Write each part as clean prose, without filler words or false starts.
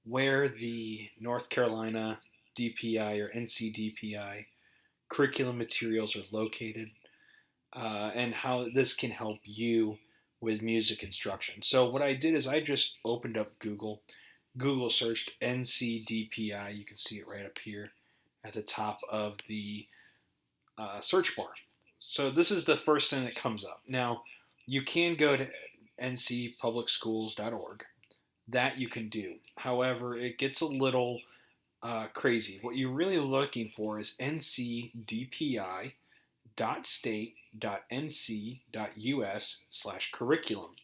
where the North Carolina DPI or NCDPI curriculum materials are located, and how this can help you with music instruction. So what I did is I just opened up Google. Google searched NCDPI. You can see it right up here at the top of the search bar. So this is the first thing that comes up. Now, you can go to ncpublicschools.org. That you can do. However, it gets a little crazy. What you're really looking for is ncdpi.state.nc.us/curriculum,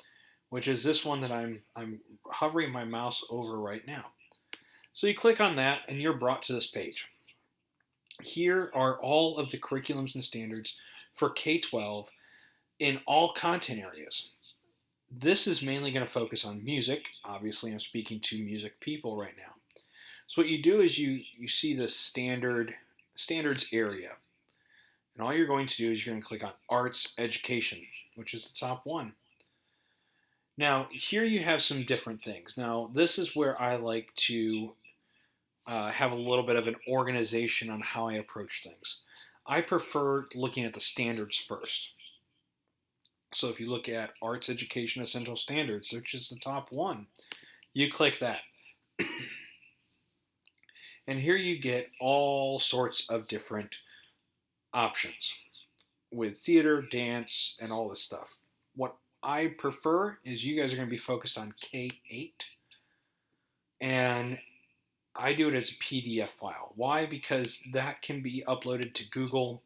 which is this one that I'm hovering my mouse over right now. So you click on that and you're brought to this page. Here are all of the curriculums and standards for K-12 in all content areas. This is mainly going to focus on music. Obviously, I'm speaking to music people right now. So what you do is you see the standards area. And all you're going to do is you're going to click on Arts Education, which is the top one. Now, here you have some different things. Now, this is where I like to have a little bit of an organization on how I approach things. I prefer looking at the standards first. So if you look at Arts Education Essential Standards, which is the top one, you click that. And here you get all sorts of different options with theater, dance, and all this stuff. What I prefer is you guys are going to be focused on K-8, and I do it as a PDF file. Why? Because that can be uploaded to Google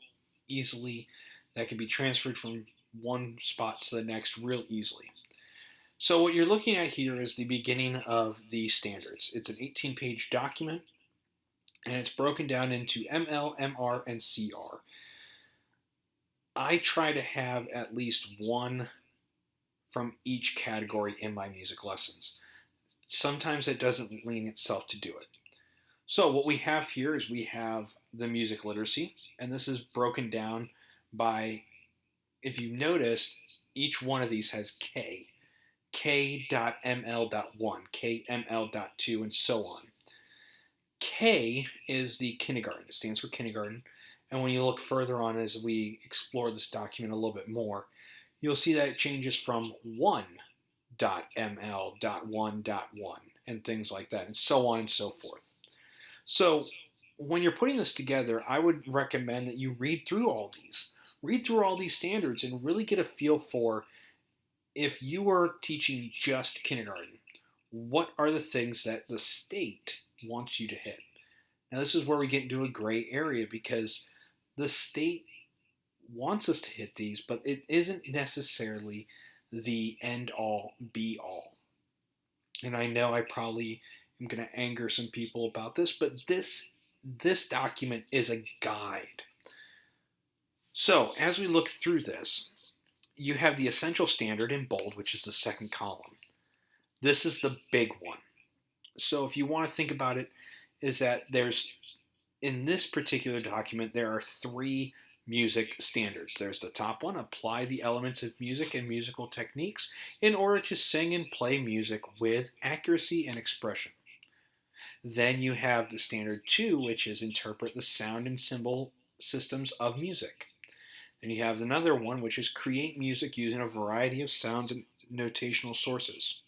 easily. That can be transferred from one spot to the next real easily. So what you're looking at here is the beginning of the standards. It's an 18-page document, and it's broken down into ML, MR, and CR. I try to have at least one from each category in my music lessons. Sometimes it doesn't lean itself to do it. So what we have here is we have the music literacy, and this is broken down by, if you noticed, each one of these has K. K.ml.1, K.ml.2, and so on. K is the kindergarten. It stands for kindergarten. And when you look further on as we explore this document a little bit more, you'll see that it changes from 1.ml.1.1 and things like that, and so on and so forth. So when you're putting this together, I would recommend that you read through all these. Read through all these standards and really get a feel for, if you were teaching just kindergarten, what are the things that the state wants you to hit? Now, this is where we get into a gray area, because the state wants us to hit these, but it isn't necessarily the end-all, be-all. And I know I probably am going to anger some people about this, but this document is a guide. So, as we look through this, you have the essential standard in bold, which is the second column. This is the big one. So if you want to think about it, is that in this particular document, there are 3 music standards. There's the top one: apply the elements of music and musical techniques in order to sing and play music with accuracy and expression. Then you have the standard 2, which is interpret the sound and symbol systems of music. And you have another one, which is create music using a variety of sounds and notational sources.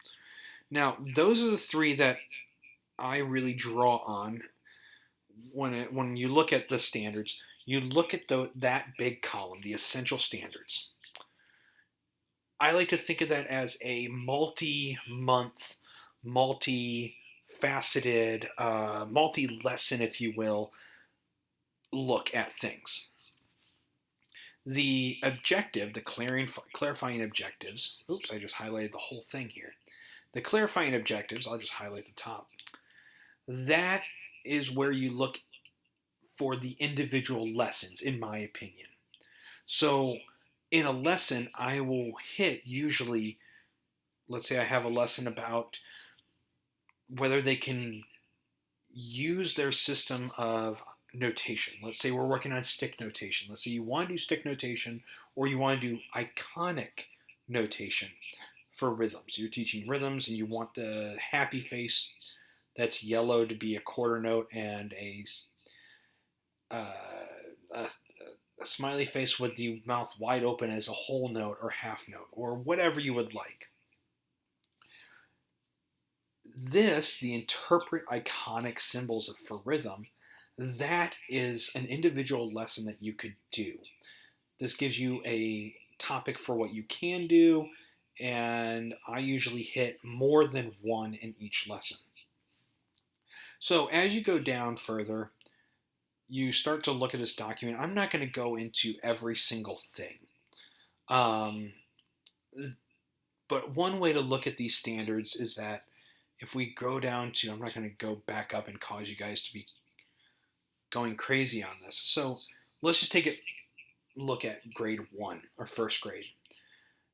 Now, those are the 3 that I really draw on when you look at the standards. You look at that big column, the essential standards. I like to think of that as a multi-month, multi-faceted, multi-lesson, if you will, look at things. The objective, the clarifying objectives, oops, I just highlighted the whole thing here. The clarifying objectives, I'll just highlight the top. That is where you look for the individual lessons, in my opinion. So in a lesson, I will hit usually, let's say I have a lesson about whether they can use their system of notation. Let's say we're working on stick notation. Let's say you want to do stick notation, or you want to do iconic notation for rhythms. You're teaching rhythms and you want the happy face that's yellow to be a quarter note, and uh, a, a smiley face with the mouth wide open as a whole note or half note or whatever you would like. The interpret iconic symbols for rhythm, that is an individual lesson that you could do. This gives you a topic for what you can do, and I usually hit more than one in each lesson. So as you go down further, you start to look at this document. I'm not going to go into every single thing. Um, but one way to look at these standards is that if we go down to, I'm not going to go back up and cause you guys to be going crazy on this. So let's just take a look at grade 1 or first grade.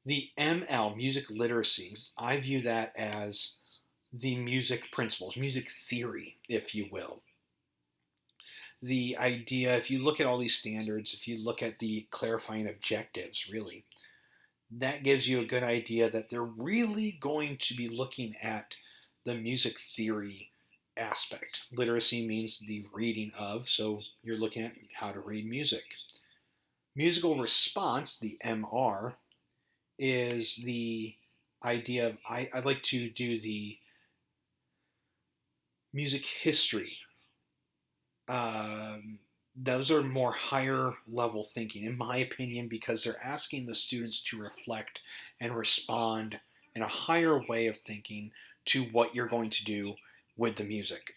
The ML, music literacy, I view that as the music principles, music theory, if you will. The idea, if you look at all these standards, if you look at the clarifying objectives, really, that gives you a good idea that they're really going to be looking at the music theory aspect. Literacy means the reading of, so you're looking at how to read music. Musical response, the MR, is the idea of I'd like to do the music history. Those are more higher level thinking, in my opinion, because they're asking the students to reflect and respond in a higher way of thinking to what you're going to do with the music.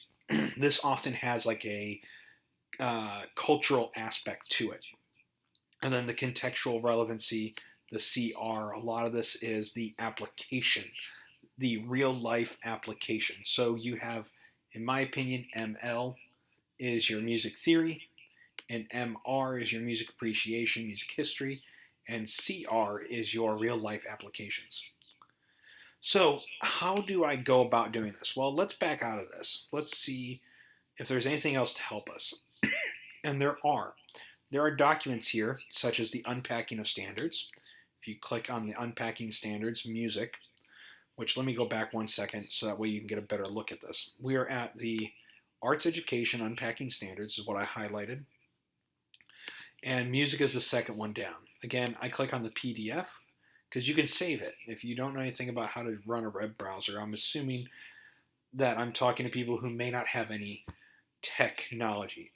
This often has like a cultural aspect to it. And then the contextual relevancy, the CR, a lot of this is the application, the real life application. So you have, in my opinion, ML is your music theory, and MR is your music appreciation, music history, and CR is your real life applications. So, how do I go about doing this? Well, let's back out of this. Let's see if there's anything else to help us. And there are. There are documents here, such as the Unpacking of Standards. If you click on the Unpacking Standards, music, which let me go back 1 second so that way you can get a better look at this. We are at the Arts Education Unpacking Standards, is what I highlighted. And music is the second one down. Again, I click on the PDF because you can save it. If you don't know anything about how to run a web browser, I'm assuming that I'm talking to people who may not have any technology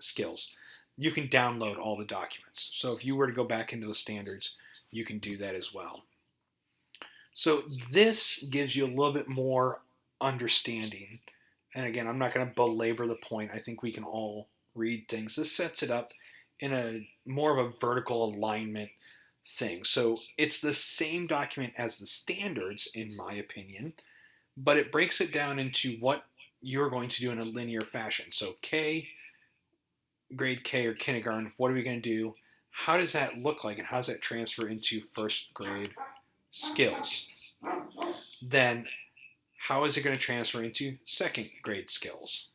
skills. You can download all the documents. So if you were to go back into the standards, you can do that as well. So this gives you a little bit more understanding. And again, I'm not going to belabor the point. I think we can all read things. This sets it up in a more of a vertical alignment thing. So it's the same document as the standards, in my opinion, but it breaks it down into what you're going to do in a linear fashion. So grade K or kindergarten, what are we going to do? How does that look like, and how does that transfer into first grade skills? Then how is it going to transfer into second grade skills?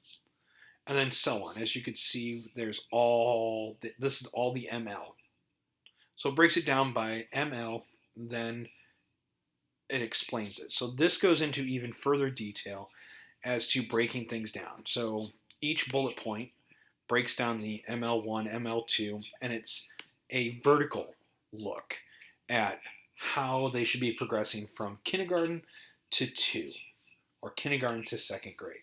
And then so on. As you can see, this is all the ML. So it breaks it down by ML, then it explains it. So this goes into even further detail as to breaking things down. So each bullet point breaks down the ML1, ML2, and it's a vertical look at how they should be progressing from kindergarten to 2, or kindergarten to second grade.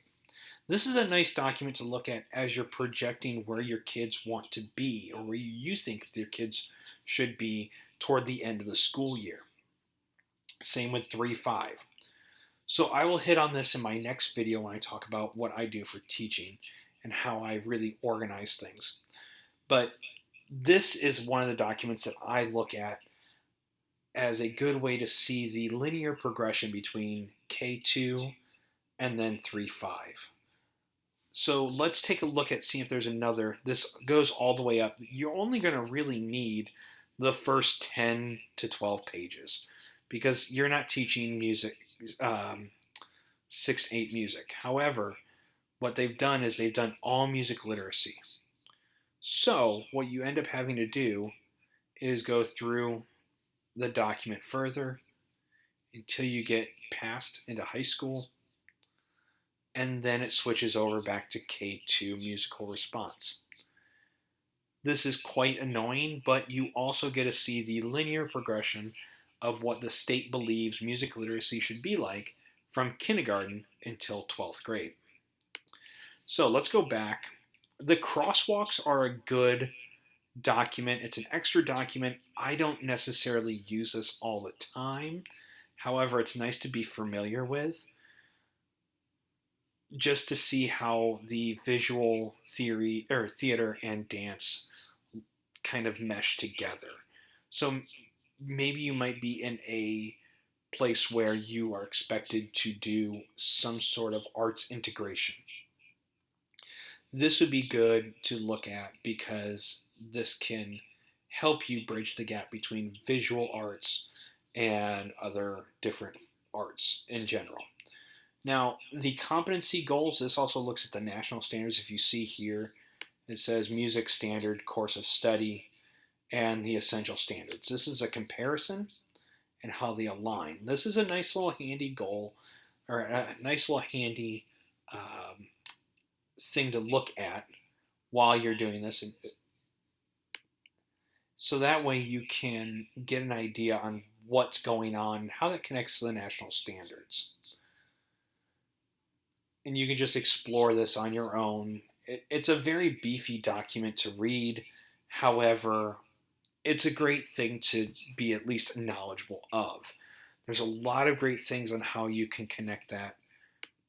This is a nice document to look at as you're projecting where your kids want to be, or where you think their kids should be toward the end of the school year. Same with 3-5. So I will hit on this in my next video when I talk about what I do for teaching and how I really organize things. But this is one of the documents that I look at as a good way to see the linear progression between K2 and then 3-5. So let's take a look at see if there's another. This goes all the way up. You're only going to really need the first 10 to 12 pages because you're not teaching music, 6-8 music. However, what they've done is they've done all music literacy. So what you end up having to do is go through the document further until you get past into high school. and then it switches over back to K2 musical response. This is quite annoying, but you also get to see the linear progression of what the state believes music literacy should be like from kindergarten until 12th grade. So let's go back. The crosswalks are a good document. It's an extra document. I don't necessarily use this all the time. However, it's nice to be familiar with just to see how the visual theory or theater and dance kind of mesh together. So maybe you might be in a place where you are expected to do some sort of arts integration. This would be good to look at because this can help you bridge the gap between visual arts and other different arts in general. Now, the competency goals, this also looks at the national standards. If you see here, it says music standard course of study and the essential standards. This is a comparison and how they align. This is a nice little handy goal or a nice little handy thing to look at while you're doing this. And so that way you can get an idea on what's going on, how that connects to the national standards. And you can just explore this on your own. It's a very beefy document to read. However, it's a great thing to be at least knowledgeable of. There's a lot of great things on how you can connect that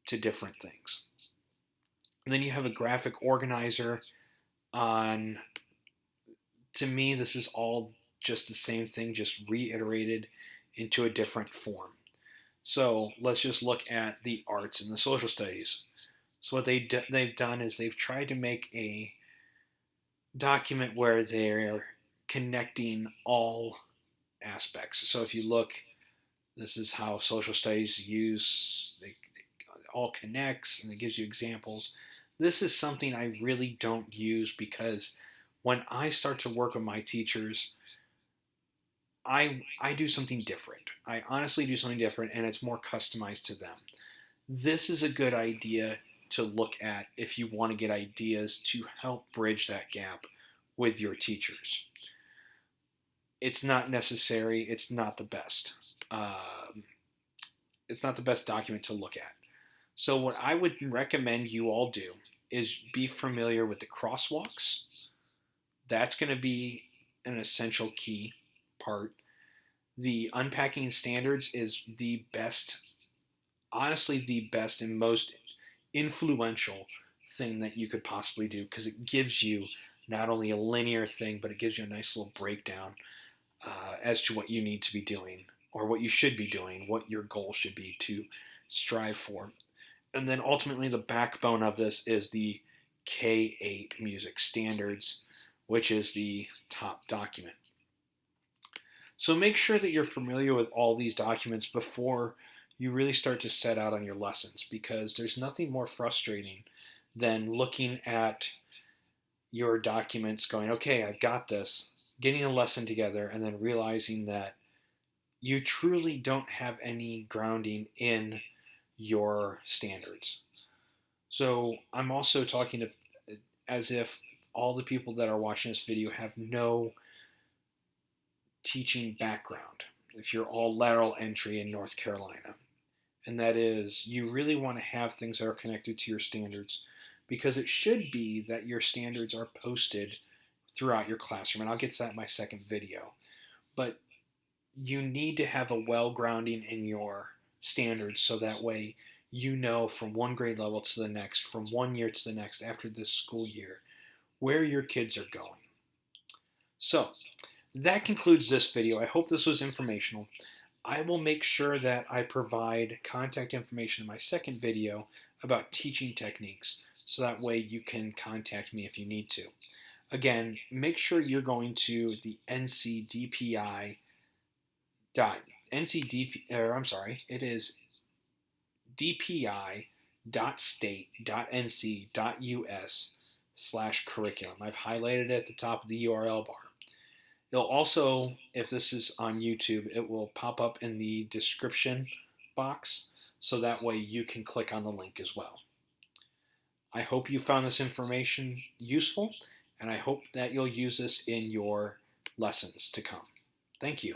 to different things. And then you have a graphic organizer on, to me, this is all just the same thing, just reiterated into a different form. So let's just look at the arts and the social studies. So what they've done is they've tried to make a document where they're connecting all aspects. So if you look, this is how social studies use, they all connects and it gives you examples. This is something I really don't use because when I start to work with my teachers, I do something different. I honestly do something different and it's more customized to them. This is a good idea to look at if you want to get ideas to help bridge that gap with your teachers. It's not necessary. It's not the best. It's not the best document to look at. So what I would recommend you all do is be familiar with the crosswalks. That's going to be an essential key part. The unpacking standards is the best, honestly, the best and most influential thing that you could possibly do because it gives you not only a linear thing, but it gives you a nice little breakdown as to what you need to be doing or what you should be doing, what your goal should be to strive for. And then ultimately, the backbone of this is the K8 music standards, which is the top document. So make sure that you're familiar with all these documents before you really start to set out on your lessons because there's nothing more frustrating than looking at your documents going, okay, I've got this, getting a lesson together, and then realizing that you truly don't have any grounding in your standards. So I'm also talking to as if all the people that are watching this video have no teaching background. If you're all lateral entry in North Carolina, and that is you really want to have things that are connected to your standards because it should be that your standards are posted throughout your classroom. And I'll get to that in my second video. But you need to have a well grounding in your standards so that way you know from one grade level to the next, from one year to the next after this school year, where your kids are going. So that concludes this video. I hope this was informational. I will make sure that I provide contact information in my second video about teaching techniques so that way you can contact me if you need to. Again, make sure you're going to the NCDPI it is dpi.state.nc.us/curriculum. I've highlighted it at the top of the URL bar. It'll also, if this is on YouTube, it will pop up in the description box so that way you can click on the link as well. I hope you found this information useful, and I hope that you'll use this in your lessons to come. Thank you.